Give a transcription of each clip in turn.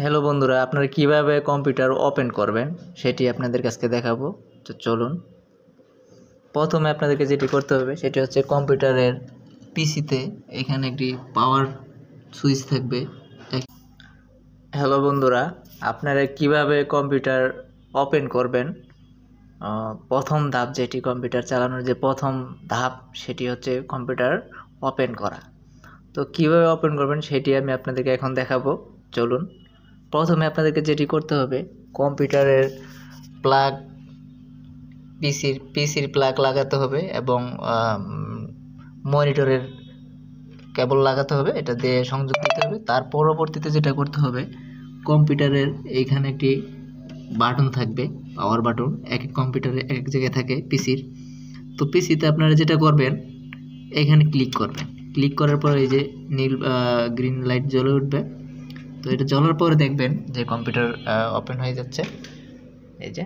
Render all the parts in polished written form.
Hello বন্ধুরা, আপনারা কিভাবে কম্পিউটার ওপেন করবেন সেটি আপনাদের কাছে দেখাবো। তো চলুন, প্রথমে আপনাদেরকে যেটি করতে হবে সেটি হচ্ছে কম্পিউটারের পিসিতে এখানে একটি পাওয়ার সুইচ থাকবে। হ্যালো বন্ধুরা, আপনারা কিভাবে কম্পিউটার ওপেন করবেন, প্রথম ধাপ যেটি কম্পিউটার চালানোর যে প্রথম ধাপ সেটি হচ্ছে কম্পিউটার ওপেন করা। তো কিভাবে ওপেন করবেন সেটি আমি আপনাদেরকে এখন দেখাবো। চলুন, প্রথমে আপনাদেরকে যেটি করতে হবে কম্পিউটারের প্লাগ পিসির প্লাগ লাগাতে হবে এবং মনিটরের কেবল লাগাতে হবে, এটা দিয়ে সংযোগ দিতে হবে। তার পরবর্তীতে যেটা করতে হবে, কম্পিউটারের এইখানে একটি বাটন থাকবে, পাওয়ার বাটন। এক এক কম্পিউটারে এক এক জায়গায় থাকে পিসির। তো পিসিতে আপনারা যেটা করবেন, এখানে ক্লিক করবেন। ক্লিক করার পর এই যে নীল গ্রিন লাইট জ্বলে উঠবে। তো এটা জ্বলার পরে দেখবেন যে কম্পিউটার ওপেন হয়ে যাচ্ছে। এই যে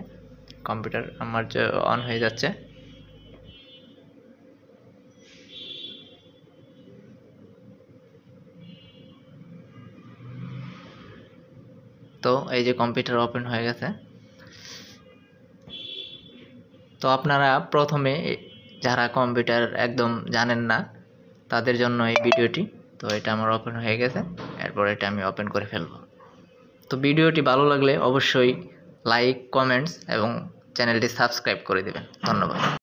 কম্পিউটার আমার যে অন হয়ে যাচ্ছে। তো এই যে কম্পিউটার ওপেন হয়ে গেছে। তো আপনারা প্রথমে যারা কম্পিউটার একদম জানেন না তাদের জন্য এই ভিডিওটি। তো এটা আমার ওপেন হয়ে গেছে, এরপর এটা আমি ওপেন করে ফেলবো। তো ভিডিওটি ভালো লাগলে অবশ্যই লাইক, কমেন্টস এবং চ্যানেলটি সাবস্ক্রাইব করে দেবেন। ধন্যবাদ।